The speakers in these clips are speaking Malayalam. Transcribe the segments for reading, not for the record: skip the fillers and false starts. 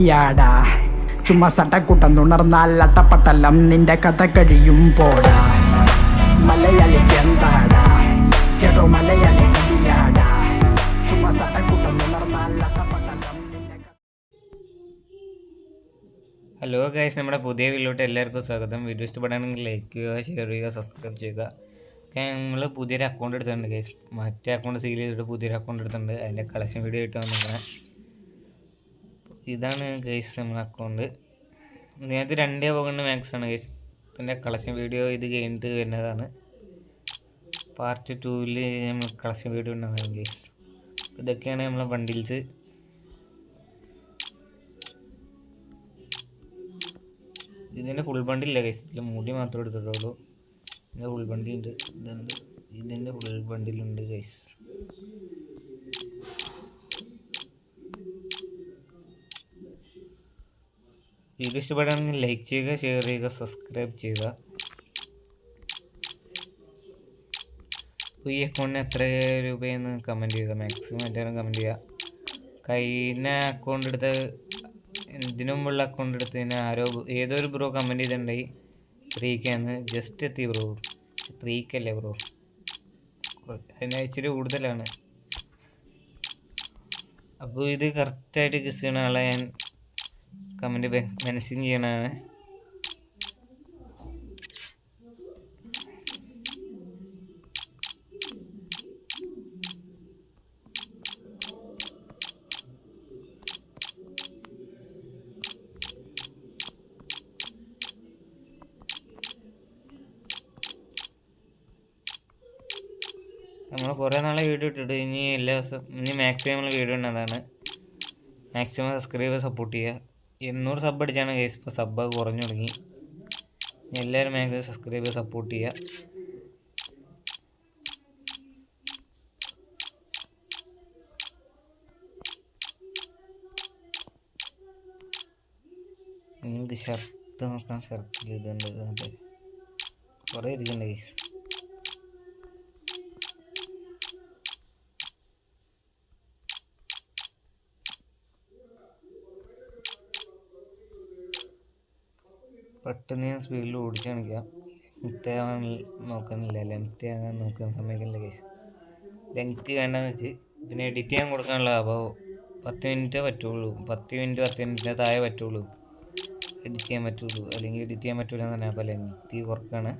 യാടാ ചുമ്മാ സട്ടക്കുട്ടം തുണർന്നാൽ അട്ടപ്പട്ടലം നിന്റെ കഥ കഴിയും പോടാ. മലയാളിക്ക് എന്താടാ കേട്ടോ മലയാളി കളിയാടാ. ചുമ്മാ സട്ടക്കുട്ടം തുണർന്നാൽ അട്ടപ്പട്ടലം നിന്റെ ഹലോ ഗൈസ്, നമ്മുടെ പുതിയ വീഡിയോട്ട് എല്ലാവർക്കും സ്വാഗതം. വീഡിയോ ഇഷ്ടപ്പെടുകയാണെങ്കിൽ ലൈക്ക് ചെയ്യുക, ഷെയർ ചെയ്യുക, സബ്സ്ക്രൈബ് ചെയ്യുക. നമ്മൾ പുതിയൊരു അക്കൗണ്ട് എടുത്തിട്ടുണ്ട് ഗൈസ്. മറ്റേ അക്കൗണ്ട് സീൽ ചെയ്തിട്ട് പുതിയൊരു അക്കൗണ്ട് എടുത്തിട്ടുണ്ട്. അതിൻ്റെ കളക്ഷൻ വീഡിയോ ആയിട്ട് വന്നിരിക്കുന്നത് ഇതാണ് ഗൈസ്. നമ്മുടെ അക്കൗണ്ട് നേരത്തെ 2 പോകുന്ന മാക്സ് ആണ് ഗൈസ്. ഇതിൻ്റെ കളക്ഷൻ വീഡിയോ ഇത് കഴിഞ്ഞിട്ട് വരുന്നതാണ്. പാർട്ട് 2-ൽ നമ്മൾ കളക്ഷൻ വീഡിയോ ഉണ്ടാകും ഗൈസ്. ഇതൊക്കെയാണ് നമ്മളെ ബണ്ടിൽസ്. ഇതിൻ്റെ ഫുൾ ബണ്ടില്ല ഗൈസ്, ഇതിൽ മുടി മാത്രമേ എടുത്തിട്ടുള്ളൂ. ഇതിൻ്റെ ഫുൾ ബണ്ടിലുണ്ട്, ഇതുണ്ട്, ഇതിൻ്റെ ഫുൾ ബണ്ടിലുണ്ട് ഗൈസ്. വീഡിയോ ഇഷ്ടപ്പെടുകയാണെങ്കിൽ ലൈക്ക് ചെയ്യുക, ഷെയർ ചെയ്യുക, സബ്സ്ക്രൈബ് ചെയ്യുക. ഈ അക്കൗണ്ടിന് എത്ര രൂപയെന്ന് കമൻറ്റ് ചെയ്യുക. മാക്സിമം എല്ലാവരും കമൻറ്റ് ചെയ്യുക. കഴിഞ്ഞ അക്കൗണ്ട് എടുത്ത് ഇതിനു മുമ്പുള്ള അക്കൗണ്ട് എടുത്തതിന് ഏതൊരു ബ്രോ കമൻറ്റ് ചെയ്തിട്ടുണ്ടായി 3K ജസ്റ്റ് എത്തി ബ്രോ. 3K അല്ലേ ബ്രോ, അതിന് ഇച്ചിരി കൂടുതലാണ്. അപ്പോൾ ഇത് കറക്റ്റായിട്ട് കിസ് ചെയ്യണ ആളെ ഞാൻ കമൻറ്റ് മെൻഷൻ ചെയ്യണതാണ്. നമ്മൾ കുറേ നാളെ വീഡിയോ ഇട്ടിട്ട് ഇനി എല്ലാ ദിവസവും ഇനി മാക്സിമം നമ്മൾ വീഡിയോ ഇടുന്നതാണ്. മാക്സിമം സബ്സ്ക്രൈബ് സപ്പോർട്ട് ചെയ്യുക. 800 സബ് അടിച്ചാണ് കേസ്. ഇപ്പോൾ സബ്ബ് കുറഞ്ഞു തുടങ്ങി. എല്ലാവരും മാക്സിമം സബ്സ്ക്രൈബ് സപ്പോർട്ട് ചെയ്യുക. നിങ്ങൾക്ക് ഷർട്ട് നോക്കാം. ഷർട്ടിൽ ഇതുണ്ട്, ഇതുണ്ട്, കുറേ ഇരിക്കുന്നുണ്ട് കേസ്. പെട്ടെന്ന് ഞാൻ സ്പീഡിൽ ഓടിച്ച് കാണിക്കാം. ലെങ്ത്ത് ആവാൻ നോക്കുന്നില്ല, ലെങ്ത്ത് ആകാൻ നോക്കുന്ന സമയത്തില്ല കേസ്. ലെങ്ത്ത് വേണ്ടെന്ന് വെച്ച് പിന്നെ എഡിറ്റ് ചെയ്യാൻ കൊടുക്കാനുള്ള. അപ്പോൾ 10 മിനിറ്റേ പറ്റുള്ളൂ. 10 മിനിറ്റിൻ്റെ താഴെ പറ്റുള്ളൂ എഡിറ്റ് ചെയ്യാൻ പറ്റുള്ളൂ. അല്ലെങ്കിൽ എഡിറ്റ് ചെയ്യാൻ പറ്റില്ല എന്ന് പറഞ്ഞാൽ അപ്പോൾ ലെങ്ത്ത് കുറക്കാണ്.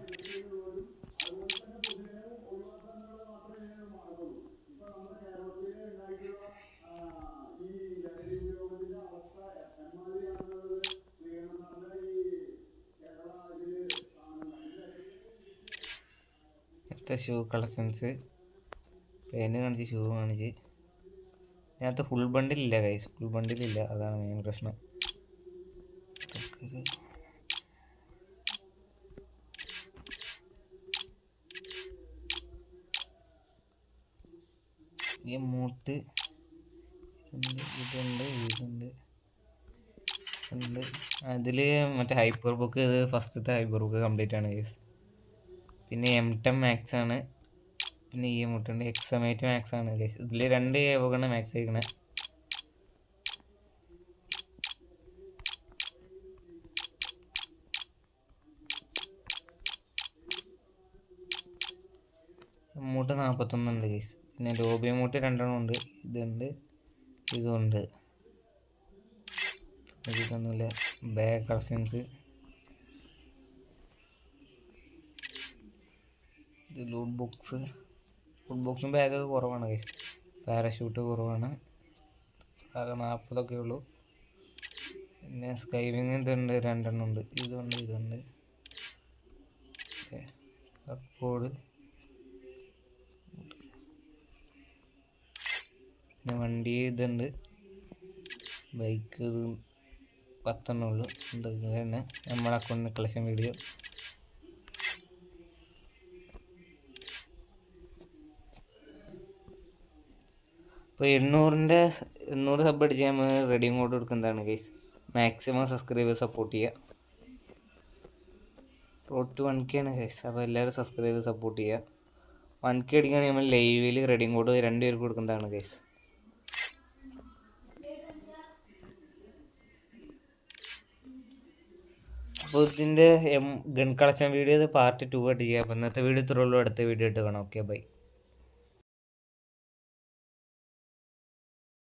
ഷൂ കളക്ഷൻസ് പേന് കാണിച്ച്, ഷൂ കാണിച്ച്. ഇതിനകത്ത് ഫുൾ ബണ്ടിലില്ല ഗൈസ്, ഫുൾ ബണ്ടിലില്ല, അതാണ് മെയിൻ പ്രശ്നം. ഈ മൂട്ട് ഇതുണ്ട്. അതിൽ മറ്റേ ഹൈപ്പർ ബുക്ക്, ഇത് ഫസ്റ്റത്തെ ഹൈപ്പർ ബുക്ക് കംപ്ലീറ്റ് ആണ് ഗൈസ്. പിന്നെ M10 മാക്സ് ആണ്. പിന്നെ ഈ മുട്ടുണ്ട് എക്സമേറ്റ് മാക്സ് ആണ് ഗൈസ്. ഇതിൽ 2 ഏവോക്കാണ് മാക്സ് കഴിക്കണേ. മൂട്ട് 41 ഉണ്ട് ഗൈസ്. പിന്നെ ലോബി മൂട്ട് 2 ഉണ്ട്. ഇതുണ്ട്, ഇതുണ്ട്. ഇതൊന്നുമില്ല. ബാഗ് കളക്ഷൻസ്, ഇത് ലൂട്ട് ബോക്സും ബാഗൊക്കെ കുറവാണ് ഗൈസ്. പാരഷൂട്ട് കുറവാണ്, ആകെ 40 ഉള്ളൂ. പിന്നെ സ്കൈവിങ് ഇതുണ്ട്, 2 ഉണ്ട്. ഇതുണ്ട് സർക്കോഡ്. പിന്നെ വണ്ടി ഇതുണ്ട്, ബൈക്ക് 10 ഉള്ളൂ. ഇതൊക്കെയാണ് നമ്മുടെ അക്കൗണ്ടിൻ്റെ കളക്ഷൻ വീഡിയോ. ഇപ്പോൾ 800 സബ് അടിച്ച് നമ്മൾ റെഡിയും കോഡ് കൊടുക്കുന്നതാണ് ഗൈസ്. മാക്സിമം സബ്സ്ക്രൈബ് സപ്പോർട്ട് ചെയ്യുക. റോഡ് ടു 1K ആണ് ഗൈസ്. അപ്പോൾ എല്ലാവരും സബ്സ്ക്രൈബ് സപ്പോർട്ട് ചെയ്യുക. 1K അടിക്കുകയാണെങ്കിൽ നമ്മൾ ലൈവിൽ റെഡിയും കോഡ് 2 പേർക്ക് കൊടുക്കുന്നതാണ് ഗൈസ്. അപ്പോൾ ഇതിൻ്റെ ഗൺ കളക്ഷൻ വീഡിയോ പാർട്ട് 2 ആയിട്ട് ചെയ്യാം. അപ്പോൾ ഇന്നത്തെ വീഡിയോ ഇത്രയുള്ളൂ. അടുത്ത വീഡിയോ ആയിട്ട് കാണാം. Okay bye.